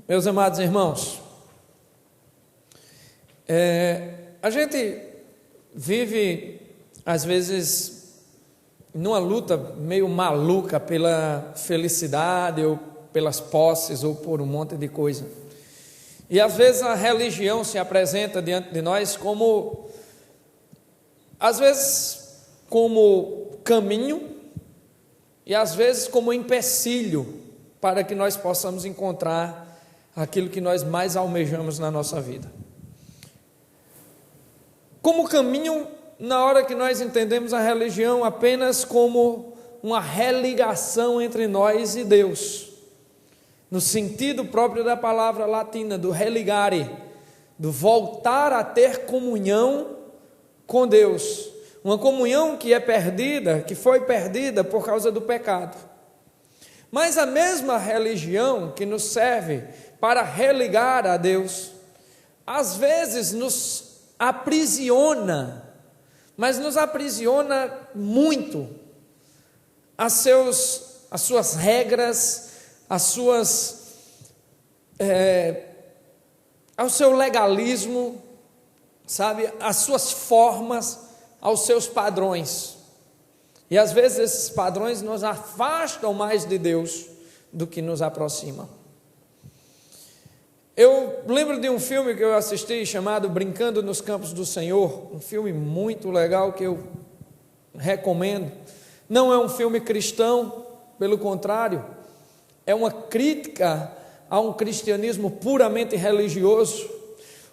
Meus amados irmãos, a gente vive, às vezes, numa luta meio maluca pela felicidade, ou pelas posses, ou por um monte de coisa. E às vezes a religião se apresenta diante de nós como, às vezes, como caminho, e às vezes como empecilho para que nós possamos encontrar aquilo que nós mais almejamos na nossa vida. Como caminho, na hora que nós entendemos a religião apenas como uma religação entre nós e Deus, no sentido próprio da palavra latina, do religare, do voltar a ter comunhão com Deus, uma comunhão que é perdida, que foi perdida por causa do pecado. Mas a mesma religião que nos serve para religar a Deus, às vezes nos aprisiona, mas nos aprisiona muito as suas regras, ao seu legalismo, sabe, as suas formas, aos seus padrões. E às vezes esses padrões nos afastam mais de Deus do que nos aproximam. Eu lembro de um filme que eu assisti chamado Brincando nos Campos do Senhor, um filme muito legal que eu recomendo. Não é um filme cristão, pelo contrário, é uma crítica a um cristianismo puramente religioso,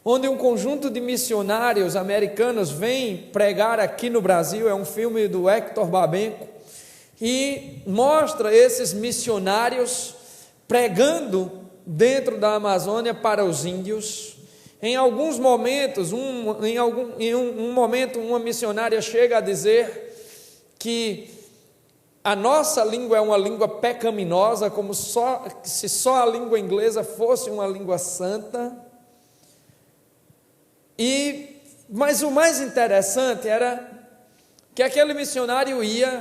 onde um conjunto de missionários americanos vem pregar aqui no Brasil. É um filme do Hector Babenco, e mostra esses missionários pregando dentro da Amazônia para os índios. Em alguns momentos, em um momento, uma missionária chega a dizer que a nossa língua é uma língua pecaminosa, como se só a língua inglesa fosse uma língua santa. Mas o mais interessante era que aquele missionário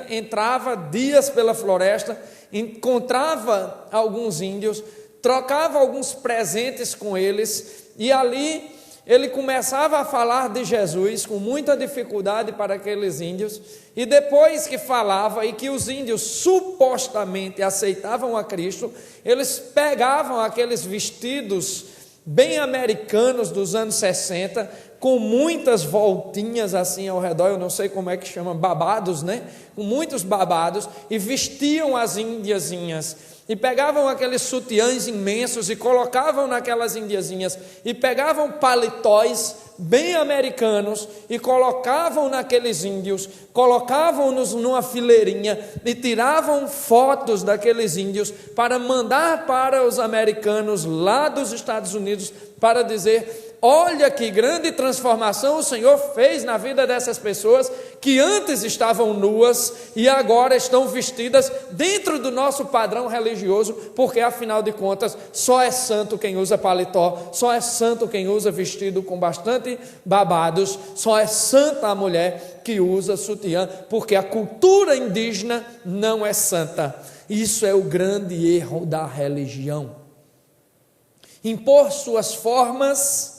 entrava dias pela floresta, encontrava alguns índios, trocava alguns presentes com eles, e ali ele começava a falar de Jesus com muita dificuldade para aqueles índios, e depois que falava e que os índios supostamente aceitavam a Cristo, eles pegavam aqueles vestidos bem americanos dos anos 60, com muitas voltinhas assim ao redor, eu não sei como é que chama, babados, né? Com muitos babados, e vestiam as indiazinhas, e pegavam aqueles sutiãs imensos e colocavam naquelas indiazinhas, e pegavam paletóis bem americanos e colocavam naqueles índios, colocavam-nos numa fileirinha e tiravam fotos daqueles índios para mandar para os americanos lá dos Estados Unidos, para dizer: olha que grande transformação o Senhor fez na vida dessas pessoas que antes estavam nuas e agora estão vestidas dentro do nosso padrão religioso, porque afinal de contas só é santo quem usa paletó, só é santo quem usa vestido com bastante babados, só é santa a mulher que usa sutiã, porque a cultura indígena não é santa. Isso é o grande erro da religião: impor suas formas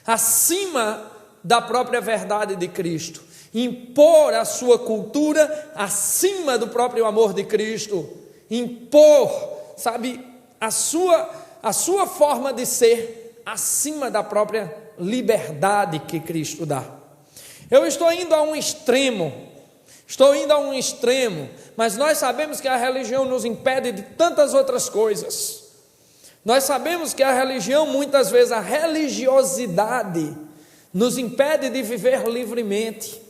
acima da própria verdade de Cristo, impor a sua cultura acima do próprio amor de Cristo, impor, sabe, a sua forma de ser acima da própria liberdade que Cristo dá. Eu estou indo a um extremo, mas nós sabemos que a religião nos impede de tantas outras coisas. Nós sabemos que a religião, muitas vezes, a religiosidade nos impede de viver livremente.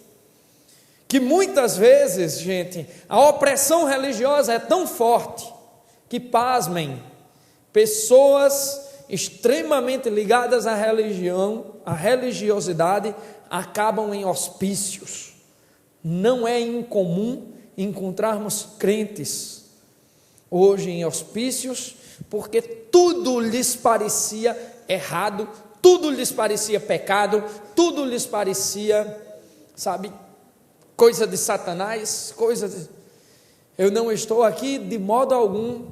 Que muitas vezes, gente, a opressão religiosa é tão forte que, pasmem, pessoas extremamente ligadas à religião, à religiosidade, acabam em hospícios. Não é incomum encontrarmos crentes hoje em hospícios, porque tudo lhes parecia errado, tudo lhes parecia pecado, tudo lhes parecia, sabe, coisa de Satanás, Eu não estou aqui de modo algum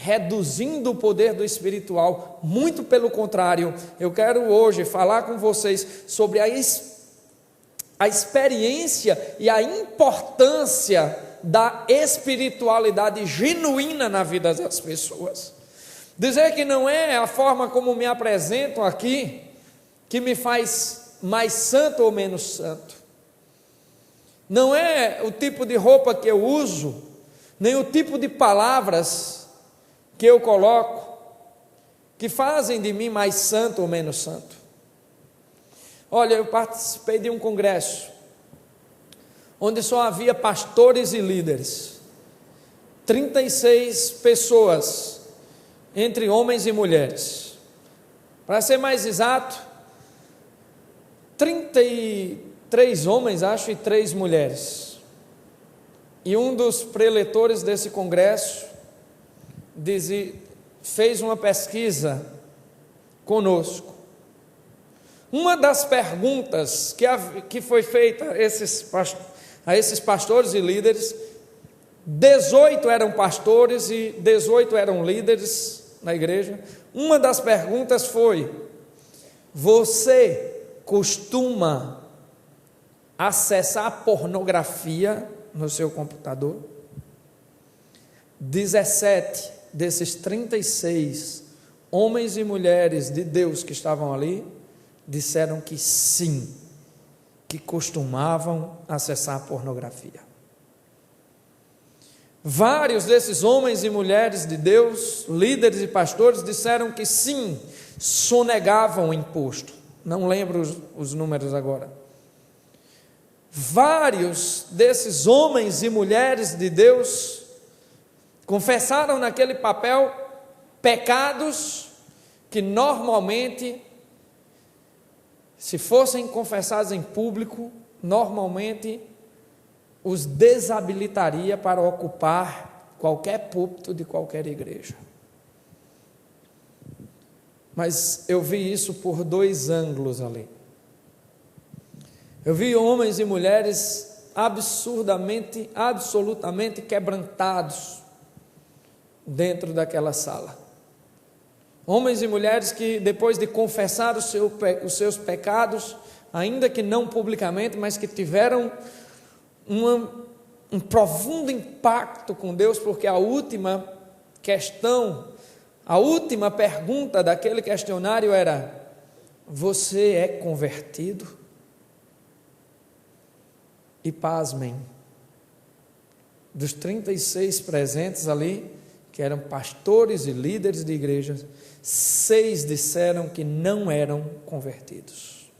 reduzindo o poder do espiritual. Muito pelo contrário, eu quero hoje falar com vocês sobre a experiência e a importância da espiritualidade genuína na vida das pessoas. Dizer que não é a forma como me apresentam aqui que me faz mais santo ou menos santo. Não é o tipo de roupa que eu uso, nem o tipo de palavras que eu coloco, que fazem de mim mais santo ou menos santo. Olha, eu participei de um congresso, onde só havia pastores e líderes, 36 pessoas, entre homens e mulheres. Para ser mais exato, 33 homens, acho, e 3 mulheres. E um dos preletores desse congresso fez uma pesquisa conosco. Uma das perguntas que foi feita a esses pastores e líderes, 18 eram pastores e 18 eram líderes na igreja. Uma das perguntas foi: você costuma acessar pornografia no seu computador? 17 desses 36 homens e mulheres de Deus que estavam ali disseram que sim, que costumavam acessar pornografia. Vários desses homens e mulheres de Deus, líderes e pastores, disseram que sim, sonegavam o imposto. Não lembro os números agora. Vários desses homens e mulheres de Deus confessaram naquele papel pecados que normalmente, se fossem confessados em público, normalmente os desabilitaria para ocupar qualquer púlpito de qualquer igreja. Mas eu vi isso por 2 ângulos ali. Eu vi homens e mulheres absolutamente quebrantados dentro daquela sala. Homens e mulheres que, depois de confessar os seus pecados, ainda que não publicamente, mas que tiveram um profundo impacto com Deus, porque a última pergunta daquele questionário era: você é convertido? E pasmem, dos 36 presentes ali, que eram pastores e líderes de igrejas, 6 disseram que não eram convertidos.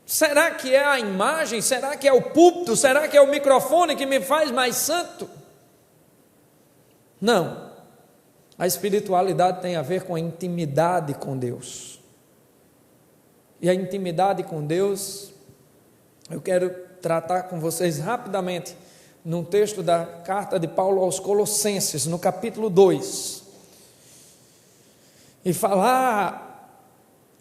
Será que é a imagem? Será que é o púlpito? Será que é o microfone que me faz mais santo? Não. A espiritualidade tem a ver com a intimidade com Deus. E a intimidade com Deus, eu quero tratar com vocês rapidamente num texto da carta de Paulo aos Colossenses, no capítulo 2, e falar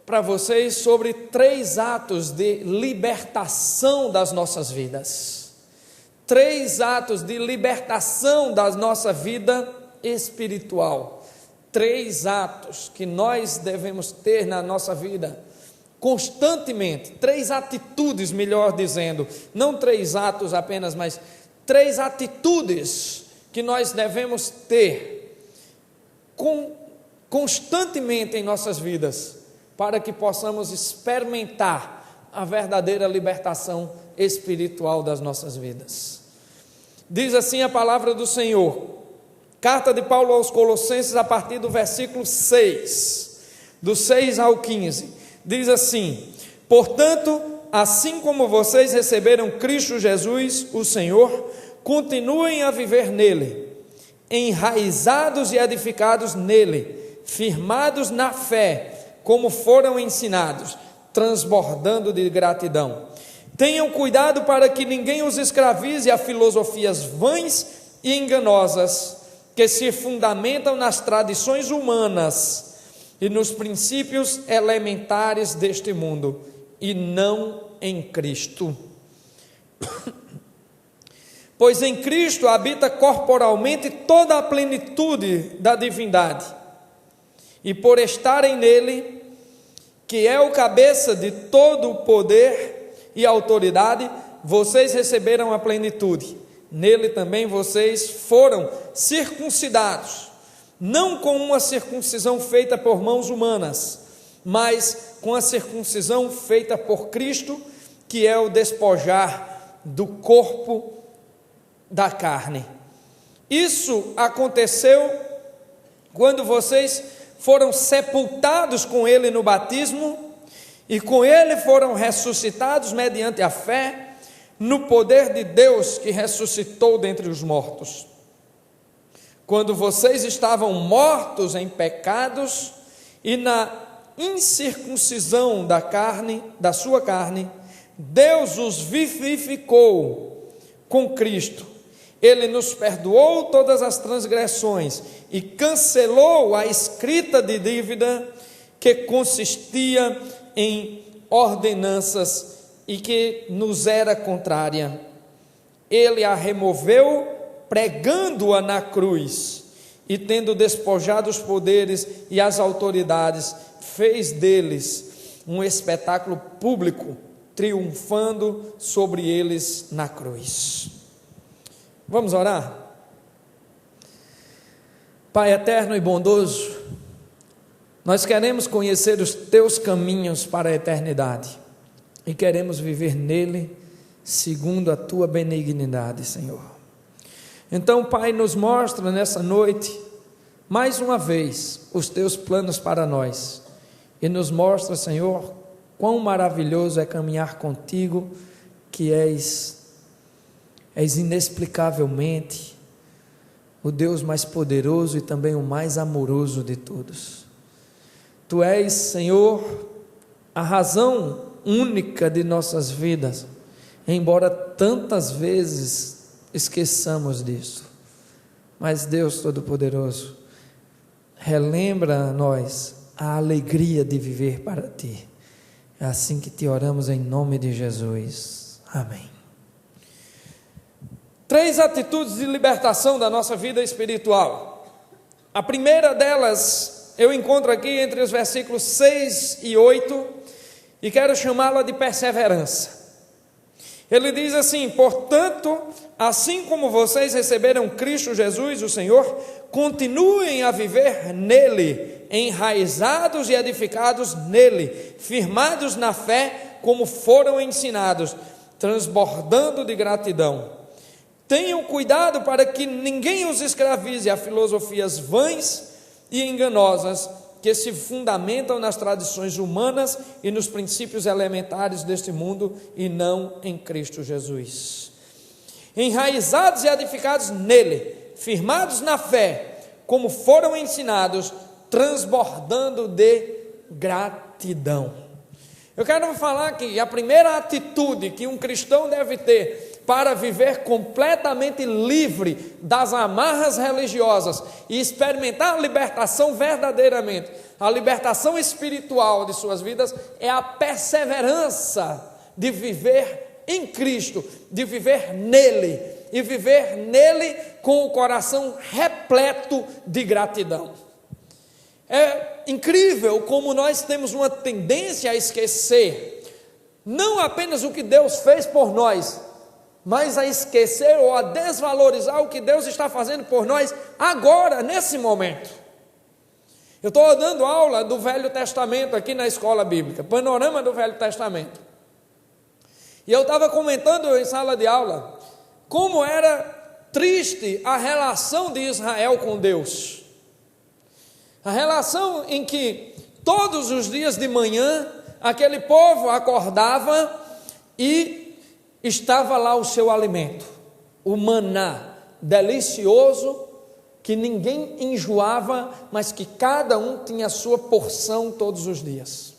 para vocês sobre 3 atos de libertação das nossas vidas. 3 atos de libertação da nossa vida espiritual. 3 atos que nós devemos ter na nossa vida constantemente. 3 atitudes, melhor dizendo, não 3 atos apenas, mas 3 atitudes que nós devemos ter constantemente em nossas vidas, para que possamos experimentar a verdadeira libertação espiritual das nossas vidas. Diz assim a palavra do Senhor, carta de Paulo aos Colossenses, a partir do versículo 6, do 6 ao 15, diz assim: portanto, assim como vocês receberam Cristo Jesus, o Senhor, continuem a viver nele, enraizados e edificados nele, firmados na fé, como foram ensinados, transbordando de gratidão. Tenham cuidado para que ninguém os escravize a filosofias vãs e enganosas, que se fundamentam nas tradições humanas e nos princípios elementares deste mundo, e não em Cristo. pois em Cristo habita corporalmente toda a plenitude da divindade, e por estarem nele, que é o cabeça de todo o poder e autoridade, vocês receberam a plenitude. Nele também vocês foram circuncidados, não com uma circuncisão feita por mãos humanas, mas com a circuncisão feita por Cristo, que é o despojar do corpo da carne. Isso aconteceu quando vocês foram sepultados com ele no batismo, e com ele foram ressuscitados mediante a fé no poder de Deus que ressuscitou dentre os mortos. Quando vocês estavam mortos em pecados e na incircuncisão da sua carne, Deus os vivificou com Cristo. Ele nos perdoou todas as transgressões e cancelou a escrita de dívida que consistia em ordenanças e que nos era contrária. Ele a removeu, pregando-a na cruz, e tendo despojado os poderes e as autoridades, fez deles um espetáculo público, triunfando sobre eles na cruz. Vamos orar? Pai eterno e bondoso, nós queremos conhecer os teus caminhos para a eternidade e queremos viver nele segundo a tua benignidade, Senhor. Então, Pai, nos mostra nessa noite, mais uma vez, os teus planos para nós, e nos mostra, Senhor, quão maravilhoso é caminhar contigo, que és inexplicavelmente o Deus mais poderoso e também o mais amoroso de todos. Tu és, Senhor, a razão única de nossas vidas, embora tantas vezes esqueçamos disso. Mas Deus Todo-Poderoso, relembra a nós a alegria de viver para Ti. É assim que te oramos em nome de Jesus. Amém. 3 atitudes de libertação da nossa vida espiritual. A primeira delas eu encontro aqui entre os versículos 6 e 8 e quero chamá-la de perseverança. Ele diz assim: portanto, assim como vocês receberam Cristo Jesus, o Senhor, continuem a viver nele, enraizados e edificados nele, firmados na fé, como foram ensinados, transbordando de gratidão. Tenham cuidado para que ninguém os escravize a filosofias vãs e enganosas, que se fundamentam nas tradições humanas e nos princípios elementares deste mundo, e não em Cristo Jesus. Enraizados e edificados nele, firmados na fé, como foram ensinados, transbordando de gratidão. Eu quero falar que a primeira atitude que um cristão deve ter para viver completamente livre das amarras religiosas e experimentar a libertação verdadeiramente, a libertação espiritual de suas vidas, é a perseverança de viver em Cristo, de viver nele, e viver nele com o coração repleto de gratidão. É incrível como nós temos uma tendência a esquecer, não apenas o que Deus fez por nós, mas a esquecer ou a desvalorizar o que Deus está fazendo por nós agora, nesse momento. Eu estou dando aula do Velho Testamento aqui na escola bíblica, panorama do Velho Testamento. E eu estava comentando em sala de aula como era triste a relação de Israel com Deus. A relação em que todos os dias de manhã aquele povo acordava e estava lá o seu alimento, o maná, delicioso, que ninguém enjoava, mas que cada um tinha a sua porção todos os dias.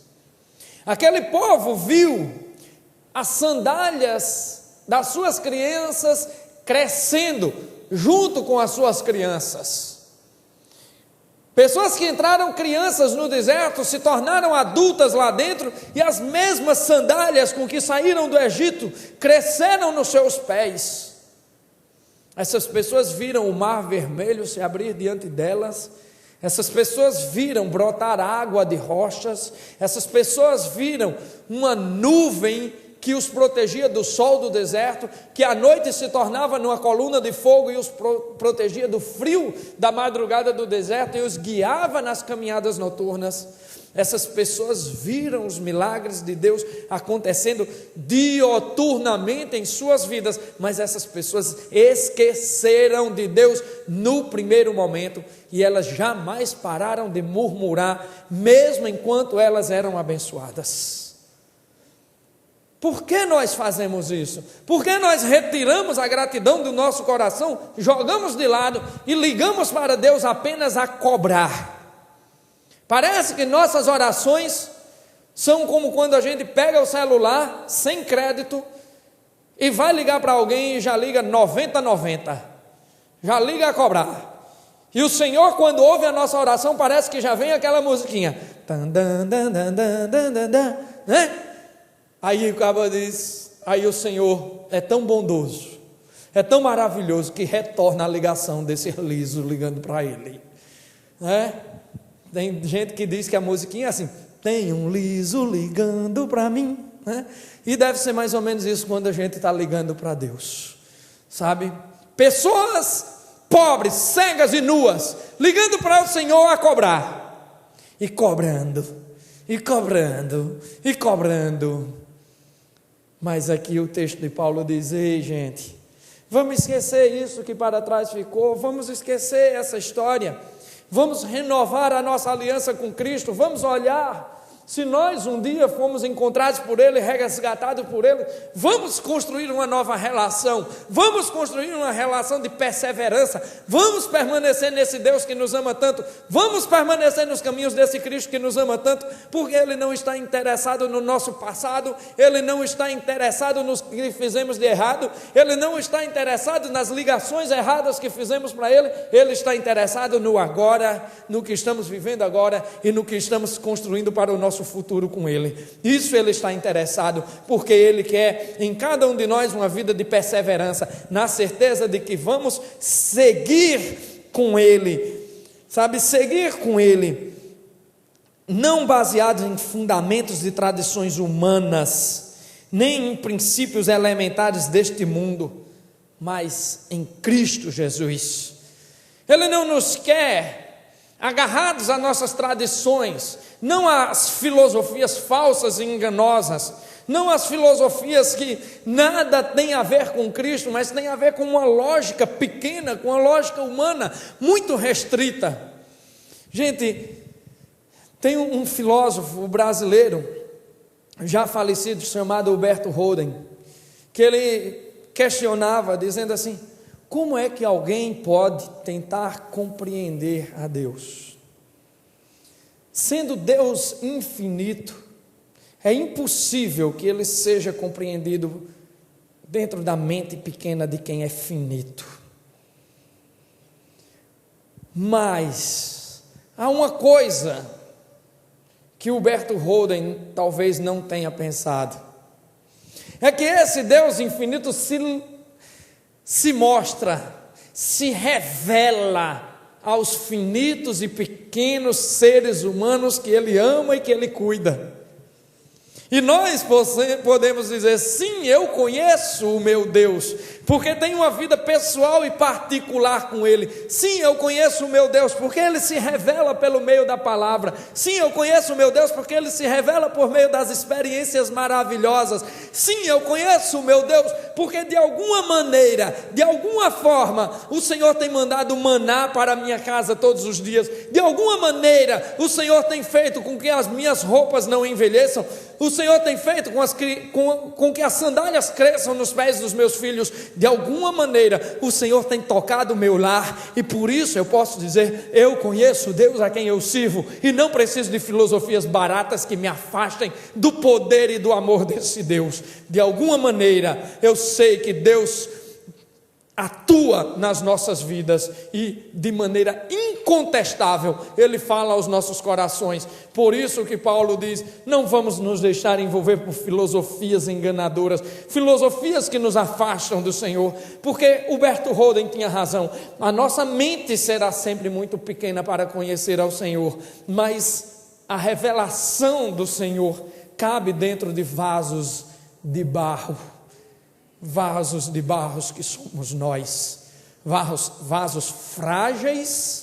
Aquele povo viu as sandálias das suas crianças crescendo junto com as suas crianças. Pessoas que entraram crianças no deserto se tornaram adultas lá dentro, e as mesmas sandálias com que saíram do Egito cresceram nos seus pés. Essas pessoas viram o mar vermelho se abrir diante delas. Essas pessoas viram brotar água de rochas. Essas pessoas viram uma nuvem que os protegia do sol do deserto, que à noite se tornava numa coluna de fogo e os protegia do frio da madrugada do deserto e os guiava nas caminhadas noturnas. Essas pessoas viram os milagres de Deus acontecendo dioturnamente em suas vidas, mas essas pessoas esqueceram de Deus no primeiro momento e elas jamais pararam de murmurar, mesmo enquanto elas eram abençoadas. Por que nós fazemos isso? Por que nós retiramos a gratidão do nosso coração, jogamos de lado e ligamos para Deus apenas a cobrar? Parece que nossas orações são como quando a gente pega o celular sem crédito e vai ligar para alguém e já liga 90, já liga a cobrar. E o Senhor, quando ouve a nossa oração, parece que já vem aquela musiquinha, né? Aí o cabo diz, aí o Senhor é tão bondoso, é tão maravilhoso que retorna a ligação desse liso ligando para ele, né? Tem gente que diz que a musiquinha é assim, tem um liso ligando para mim, né? E deve ser mais ou menos isso quando a gente está ligando para Deus, sabe? Pessoas pobres, cegas e nuas, ligando para o Senhor a cobrar, e cobrando, e cobrando, e cobrando. Mas aqui o texto de Paulo diz, ei gente, vamos esquecer isso que para trás ficou, vamos esquecer essa história, vamos renovar a nossa aliança com Cristo, vamos olhar, se nós um dia fomos encontrados por Ele, resgatados por Ele, vamos construir uma nova relação, vamos construir uma relação de perseverança, vamos permanecer nesse Deus que nos ama tanto, vamos permanecer nos caminhos desse Cristo que nos ama tanto, porque Ele não está interessado no nosso passado, Ele não está interessado nos que fizemos de errado, Ele não está interessado nas ligações erradas que fizemos para Ele, Ele está interessado no agora, no que estamos vivendo agora e no que estamos construindo para o nosso futuro com Ele. Isso Ele está interessado, porque Ele quer em cada um de nós uma vida de perseverança, na certeza de que vamos seguir com Ele, sabe, seguir com Ele, não baseados em fundamentos de tradições humanas, nem em princípios elementares deste mundo, mas em Cristo Jesus. Ele não nos quer agarrados a nossas tradições, não às filosofias falsas e enganosas, não às filosofias que nada tem a ver com Cristo, mas tem a ver com uma lógica pequena, com uma lógica humana muito restrita. Gente, tem um filósofo brasileiro, já falecido, chamado Humberto Holden, que ele questionava, dizendo assim, como é que alguém pode tentar compreender a Deus? Sendo Deus infinito, é impossível que Ele seja compreendido dentro da mente pequena de quem é finito. Mas há uma coisa que Humberto Holden talvez não tenha pensado, é que esse Deus infinito se mostra, se revela aos finitos e pequenos seres humanos que Ele ama e que Ele cuida. E nós podemos dizer, sim, eu conheço o meu Deus, porque tenho uma vida pessoal e particular com Ele. Sim, eu conheço o meu Deus, porque Ele se revela pelo meio da palavra. Sim, eu conheço o meu Deus, porque Ele se revela por meio das experiências maravilhosas. Sim, eu conheço o meu Deus, porque de alguma maneira, de alguma forma, o Senhor tem mandado maná para a minha casa todos os dias. De alguma maneira, o Senhor tem feito com que as minhas roupas não envelheçam. O Senhor tem feito com que as sandálias cresçam nos pés dos meus filhos. De alguma maneira, o Senhor tem tocado o meu lar, e por isso eu posso dizer, eu conheço o Deus a quem eu sirvo, e não preciso de filosofias baratas que me afastem do poder e do amor desse Deus. De alguma maneira, eu sei que Deus atua nas nossas vidas, e de maneira incontestável, ele fala aos nossos corações. Por isso que Paulo diz: não vamos nos deixar envolver por filosofias enganadoras, filosofias que nos afastam do Senhor, porque Huberto Roden tinha razão, a nossa mente será sempre muito pequena para conhecer ao Senhor, mas a revelação do Senhor cabe dentro de vasos de barro, vasos de barros que somos nós, vasos frágeis,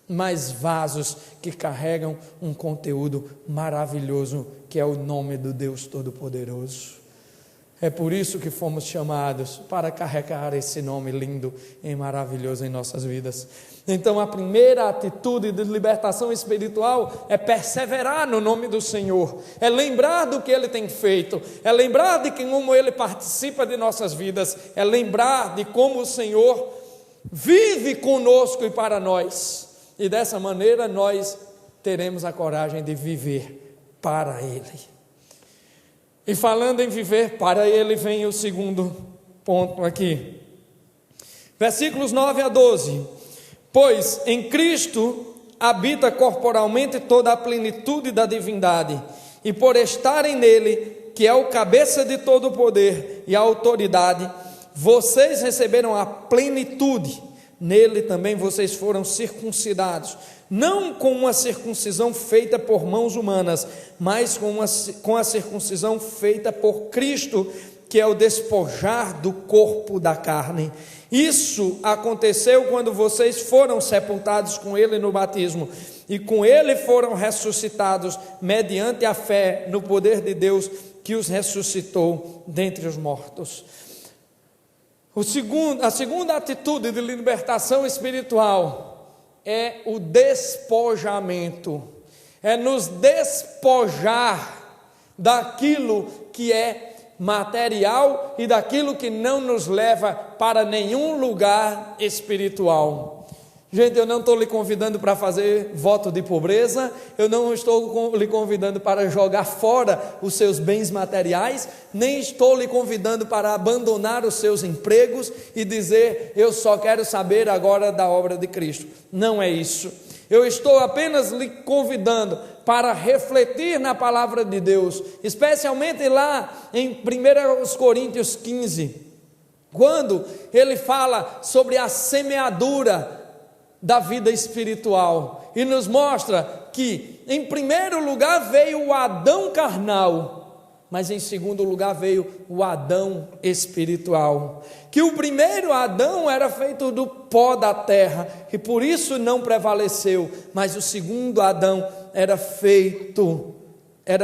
mas vasos que carregam um conteúdo maravilhoso, que é o nome do Deus Todo-Poderoso. É por isso que fomos chamados para carregar esse nome lindo e maravilhoso em nossas vidas. Então a primeira atitude de libertação espiritual é perseverar no nome do Senhor, é lembrar do que Ele tem feito, é lembrar de como Ele participa de nossas vidas, é lembrar de como o Senhor vive conosco e para nós, e dessa maneira nós teremos a coragem de viver para Ele. E falando em viver para Ele, vem o segundo ponto aqui, versículos 9 a 12. Pois em Cristo habita corporalmente toda a plenitude da divindade, e por estarem nele, que é o cabeça de todo o poder e a autoridade, vocês receberam a plenitude. Nele também vocês foram circuncidados, não com uma circuncisão feita por mãos humanas, mas com a circuncisão feita por Cristo, que é o despojar do corpo da carne. Isso aconteceu quando vocês foram sepultados com Ele no batismo, e com Ele foram ressuscitados mediante a fé no poder de Deus que os ressuscitou dentre os mortos. A segunda atitude de libertação espiritual é o despojamento, é nos despojar daquilo que é material e daquilo que não nos leva para nenhum lugar espiritual. Gente, eu não estou lhe convidando para fazer voto de pobreza, eu não estou lhe convidando para jogar fora os seus bens materiais, nem estou lhe convidando para abandonar os seus empregos e dizer: eu só quero saber agora da obra de Cristo. Não é isso. Eu estou apenas lhe convidando para refletir na palavra de Deus, especialmente lá em 1 Coríntios 15, quando ele fala sobre a semeadura da vida espiritual, e nos mostra que em primeiro lugar veio o Adão carnal, mas em segundo lugar veio o Adão espiritual, que o primeiro Adão era feito do pó da terra, e por isso não prevaleceu, mas o segundo Adão era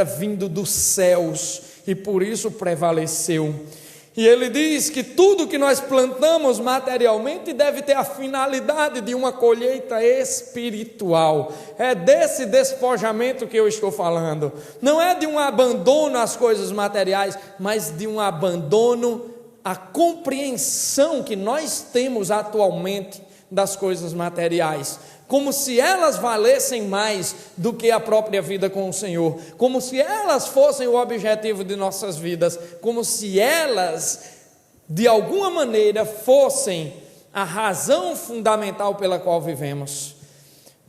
vindo dos céus, e por isso prevaleceu. E ele diz que tudo que nós plantamos materialmente deve ter a finalidade de uma colheita espiritual. É desse despojamento que eu estou falando. Não é de um abandono às coisas materiais, mas de um abandono à compreensão que nós temos atualmente das coisas materiais, como se elas valessem mais do que a própria vida com o Senhor, como se elas fossem o objetivo de nossas vidas, como se elas, de alguma maneira, fossem a razão fundamental pela qual vivemos.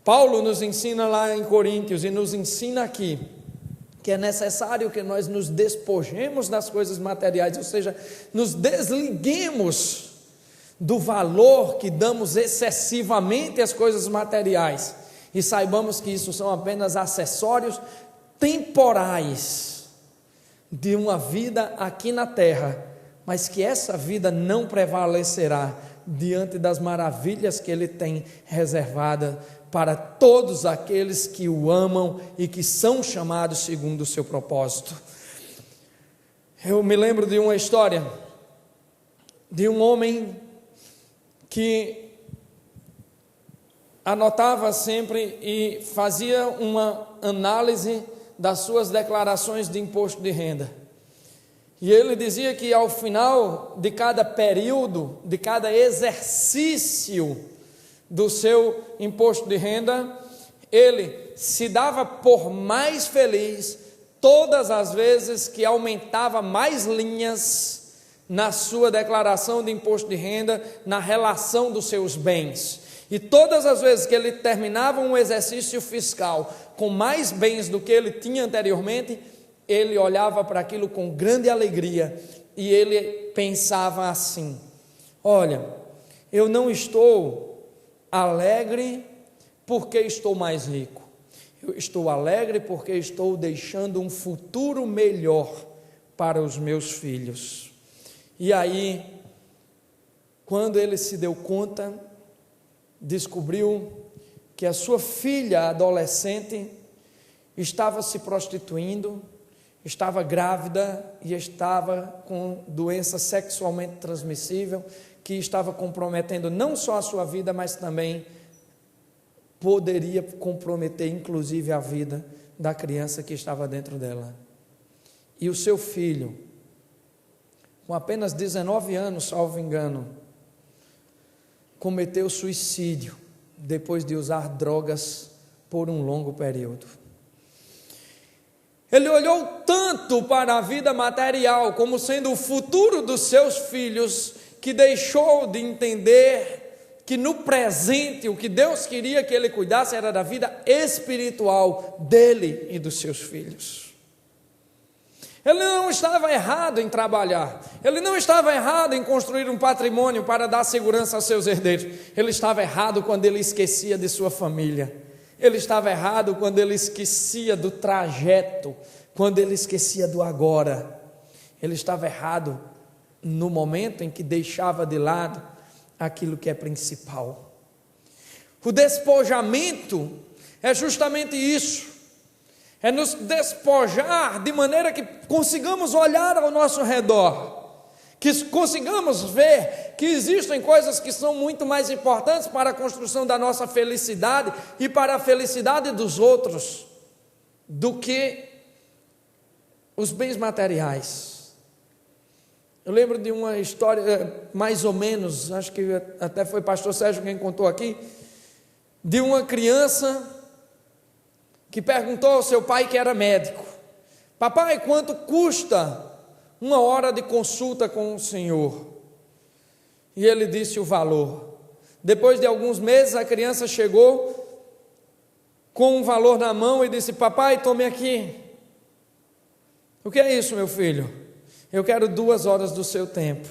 Paulo nos ensina lá em Coríntios e nos ensina aqui que é necessário que nós nos despojemos das coisas materiais, ou seja, nos desliguemos do valor que damos excessivamente às coisas materiais, e saibamos que isso são apenas acessórios temporais de uma vida aqui na terra, mas que essa vida não prevalecerá diante das maravilhas que Ele tem reservada para todos aqueles que o amam e que são chamados segundo o seu propósito. Eu me lembro de uma história de um homem que anotava sempre e fazia uma análise das suas declarações de imposto de renda. E ele dizia que ao final de cada período, de cada exercício do seu imposto de renda, ele se dava por mais feliz todas as vezes que aumentava mais linhas na sua declaração de imposto de renda, na relação dos seus bens. E todas as vezes que ele terminava um exercício fiscal com mais bens do que ele tinha anteriormente, ele olhava para aquilo com grande alegria e ele pensava assim: olha, eu não estou alegre porque estou mais rico, eu estou alegre porque estou deixando um futuro melhor para os meus filhos. E aí, quando ele se deu conta, descobriu que a sua filha adolescente estava se prostituindo, estava grávida e estava com doença sexualmente transmissível, que estava comprometendo não só a sua vida, mas também poderia comprometer inclusive a vida da criança que estava dentro dela. E o seu filho, com apenas 19 anos, salvo engano, cometeu suicídio depois de usar drogas por um longo período. Ele olhou tanto para a vida material como sendo o futuro dos seus filhos, que deixou de entender que no presente o que Deus queria que ele cuidasse era da vida espiritual dele e dos seus filhos. Ele não estava errado em trabalhar, ele não estava errado em construir um patrimônio para dar segurança aos seus herdeiros, ele estava errado quando ele esquecia de sua família, ele estava errado quando ele esquecia do trajeto, quando ele esquecia do agora, ele estava errado no momento em que deixava de lado aquilo que é principal. O despojamento é justamente isso, é nos despojar de maneira que consigamos olhar ao nosso redor, que consigamos ver que existem coisas que são muito mais importantes para a construção da nossa felicidade e para a felicidade dos outros, do que os bens materiais. Eu lembro de uma história, mais ou menos, acho que até foi pastor Sérgio quem contou aqui, de uma criança que perguntou ao seu pai, que era médico: papai, quanto custa uma hora de consulta com o senhor? E ele disse o valor. Depois de alguns meses, a criança chegou com um valor na mão e disse: papai, tome aqui. O que é isso, meu filho? Eu quero 2 horas do seu tempo.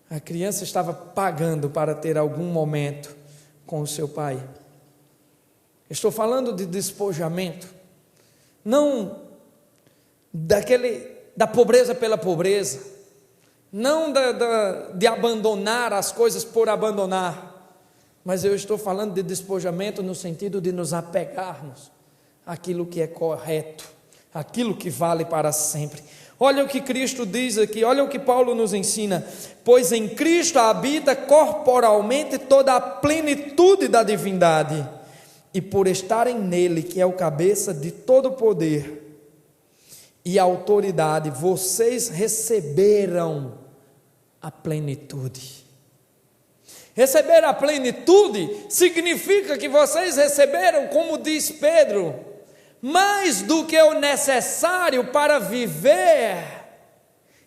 A criança estava pagando para ter algum momento com o seu pai. Estou falando de despojamento, não da pobreza pela pobreza, não de abandonar as coisas por abandonar, mas eu estou falando de despojamento no sentido de nos apegarmos àquilo que é correto, aquilo que vale para sempre. Olha o que Cristo diz aqui, olha o que Paulo nos ensina: pois em Cristo habita corporalmente toda a plenitude da divindade, e por estarem nele, que é o cabeça de todo poder e autoridade, vocês receberam a plenitude. Receber a plenitude significa que vocês receberam, como diz Pedro, mais do que o necessário para viver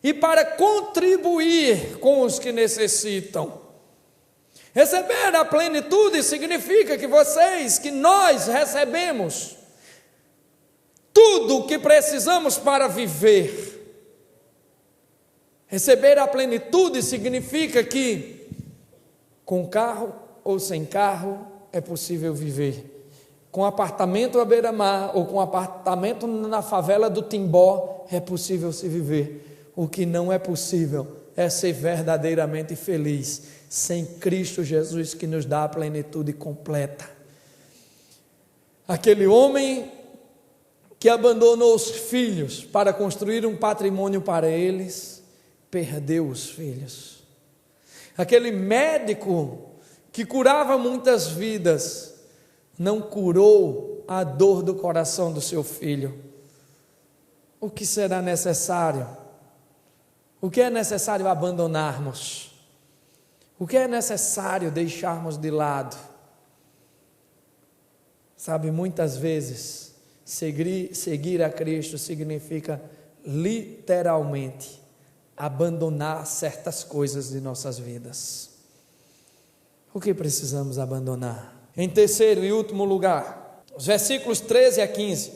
e para contribuir com os que necessitam. Receber a plenitude significa que nós recebemos tudo o que precisamos para viver. Receber a plenitude significa que com carro ou sem carro é possível viver. Com apartamento à beira-mar ou com apartamento na favela do Timbó é possível se viver. O que não é possível é ser verdadeiramente feliz sem Cristo Jesus, que nos dá a plenitude completa. Aquele homem que abandonou os filhos para construir um patrimônio para eles, perdeu os filhos. Aquele médico que curava muitas vidas, não curou a dor do coração do seu filho. O que será necessário? O que é necessário abandonarmos? O que é necessário deixarmos de lado? Sabe, muitas vezes, seguir a Cristo significa literalmente abandonar certas coisas de nossas vidas. O que precisamos abandonar? Em terceiro e último lugar, os versículos 13 a 15.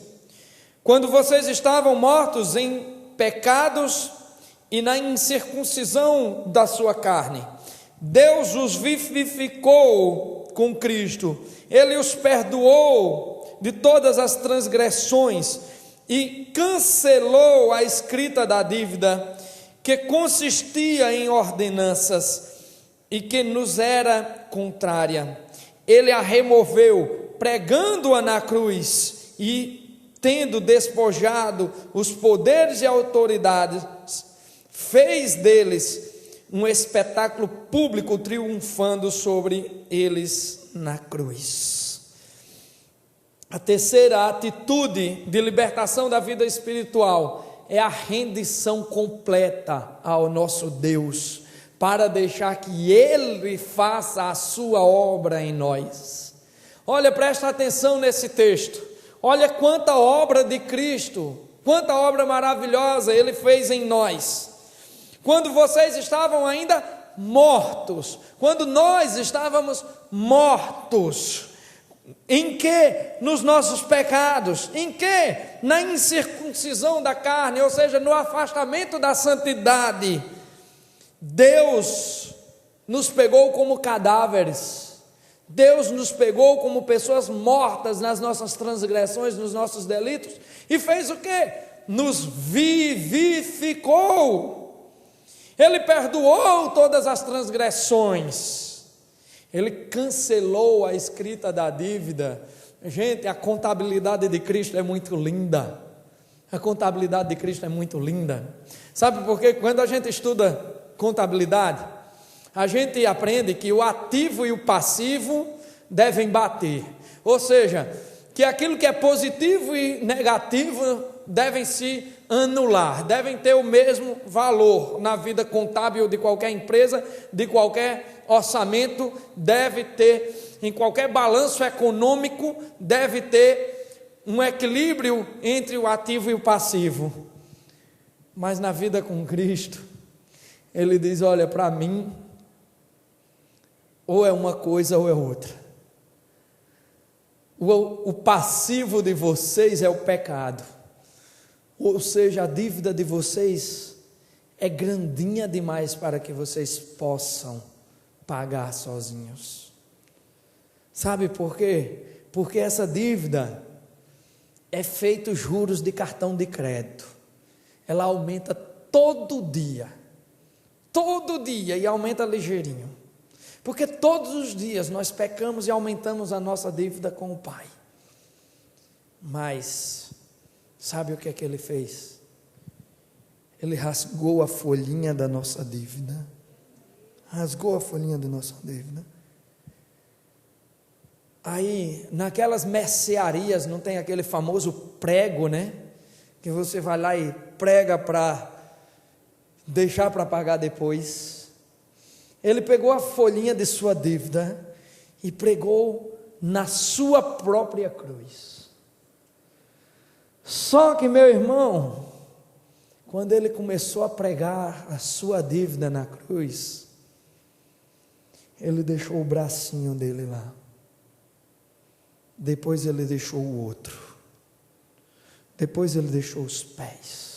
Quando vocês estavam mortos em pecados e na incircuncisão da sua carne, Deus os vivificou com Cristo. Ele os perdoou de todas as transgressões e cancelou a escrita da dívida, que consistia em ordenanças e que nos era contrária. Ele a removeu, pregando-a na cruz, e tendo despojado os poderes e autoridades, fez deles um espetáculo público, triunfando sobre eles na cruz. A terceira atitude de libertação da vida espiritual é a rendição completa ao nosso Deus, para deixar que Ele faça a sua obra em nós. Olha, presta atenção nesse texto, olha quanta obra de Cristo, quanta obra maravilhosa Ele fez em nós. Quando vocês estavam ainda mortos, quando nós estávamos mortos, em que? Nos nossos pecados. Em que? Na incircuncisão da carne, ou seja, no afastamento da santidade. Deus nos pegou como cadáveres. Deus nos pegou como pessoas mortas nas nossas transgressões, nos nossos delitos, e fez o quê? Nos vivificou. Ele perdoou todas as transgressões. Ele cancelou a escrita da dívida. Gente, a contabilidade de Cristo é muito linda. A contabilidade de Cristo é muito linda. Sabe por quê? Quando a gente estuda contabilidade, a gente aprende que o ativo e o passivo devem bater. Ou seja, que aquilo que é positivo e negativo devem se anular, devem ter o mesmo valor na vida contábil de qualquer empresa, de qualquer orçamento, deve ter, em qualquer balanço econômico, deve ter um equilíbrio entre o ativo e o passivo. Mas na vida com Cristo, Ele diz: olha, para mim, ou é uma coisa ou é outra. O passivo de vocês é o pecado, ou seja, a dívida de vocês é grandinha demais para que vocês possam pagar sozinhos. Sabe por quê? Porque essa dívida é feito juros de cartão de crédito. Ela aumenta todo dia, e aumenta ligeirinho. Porque todos os dias nós pecamos e aumentamos a nossa dívida com o Pai. Mas, sabe o que é que Ele fez? Ele rasgou a folhinha da nossa dívida. Rasgou a folhinha da nossa dívida. Aí, naquelas mercearias, não tem aquele famoso prego, né? Que você vai lá e prega para deixar para pagar depois. Ele pegou a folhinha de sua dívida e pregou na sua própria cruz. Só que, meu irmão, quando ele começou a pregar a sua dívida na cruz, ele deixou o bracinho dele lá. Depois ele deixou o outro. Depois ele deixou os pés.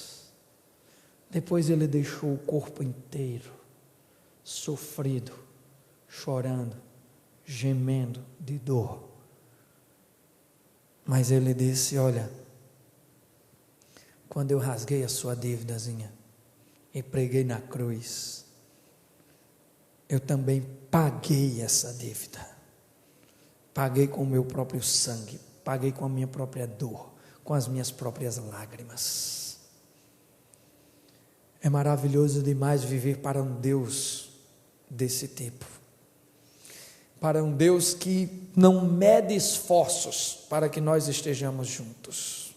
Depois ele deixou o corpo inteiro, sofrido, chorando, gemendo de dor. Mas ele disse: olha, quando eu rasguei a sua dívidazinha e preguei na cruz, eu também paguei essa dívida. Paguei com o meu próprio sangue, paguei com a minha própria dor, com as minhas próprias lágrimas. É maravilhoso demais viver para um Deus desse tipo, para um Deus que não mede esforços para que nós estejamos juntos.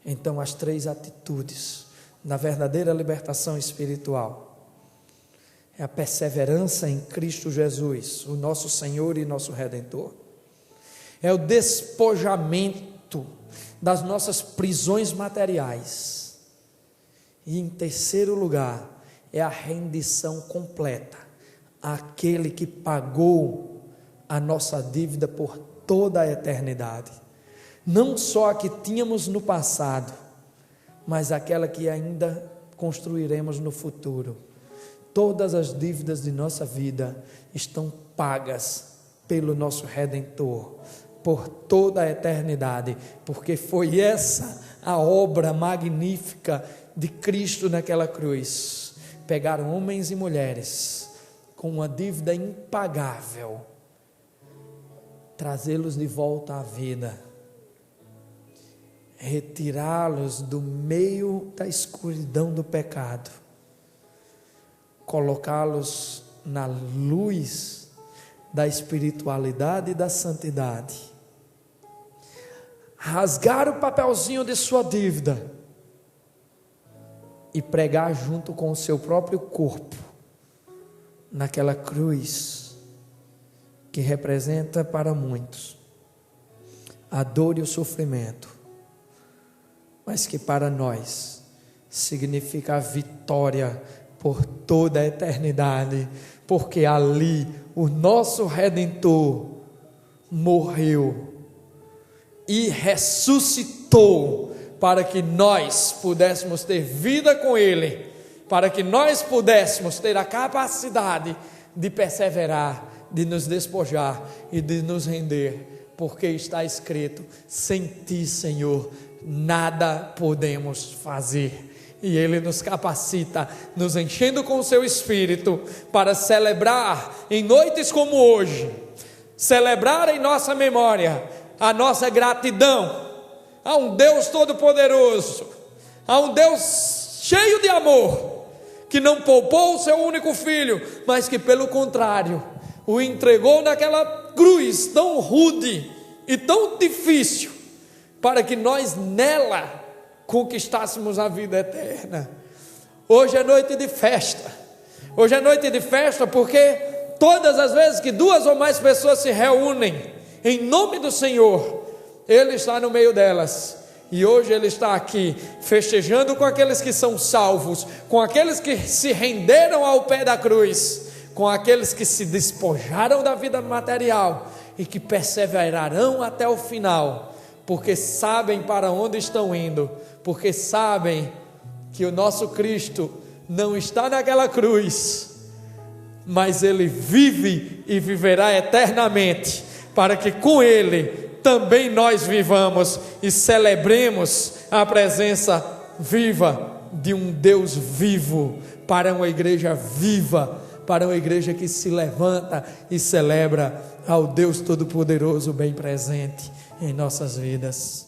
Então, as três atitudes da verdadeira libertação espiritual é a perseverança em Cristo Jesus, o nosso Senhor e nosso Redentor, é o despojamento das nossas prisões materiais, e em terceiro lugar, é a rendição completa àquele que pagou a nossa dívida por toda a eternidade. Não só a que tínhamos no passado, mas aquela que ainda construiremos no futuro. Todas as dívidas de nossa vida estão pagas pelo nosso Redentor, por toda a eternidade, porque foi essa a obra magnífica de Cristo naquela cruz. Pegar homens e mulheres com uma dívida impagável, trazê-los de volta à vida, retirá-los do meio da escuridão do pecado, colocá-los na luz da espiritualidade e da santidade, rasgar o papelzinho de sua dívida e pregar junto com o seu próprio corpo naquela cruz que representa para muitos a dor e o sofrimento, mas que para nós significa a vitória por toda a eternidade, porque ali o nosso Redentor morreu e ressuscitou para que nós pudéssemos ter vida com Ele, para que nós pudéssemos ter a capacidade de perseverar, de nos despojar e de nos render, porque está escrito: sem Ti, Senhor, nada podemos fazer. E Ele nos capacita, nos enchendo com o Seu Espírito, para celebrar em noites como hoje, celebrar em nossa memória a nossa gratidão a um Deus todo-poderoso, a um Deus cheio de amor, que não poupou o Seu único Filho, mas que pelo contrário, o entregou naquela cruz tão rude e tão difícil, para que nós nela conquistássemos a vida eterna. Hoje é noite de festa. Hoje é noite de festa porque todas as vezes que duas ou mais pessoas se reúnem em nome do Senhor, Ele está no meio delas. E hoje Ele está aqui festejando com aqueles que são salvos, com aqueles que se renderam ao pé da cruz, com aqueles que se despojaram da vida material e que perseverarão até o final, porque sabem para onde estão indo, porque sabem que o nosso Cristo não está naquela cruz, mas Ele vive e viverá eternamente, para que com Ele também nós vivamos e celebremos a presença viva de um Deus vivo, para uma igreja viva, para uma igreja que se levanta e celebra ao Deus Todo-Poderoso bem presente em nossas vidas.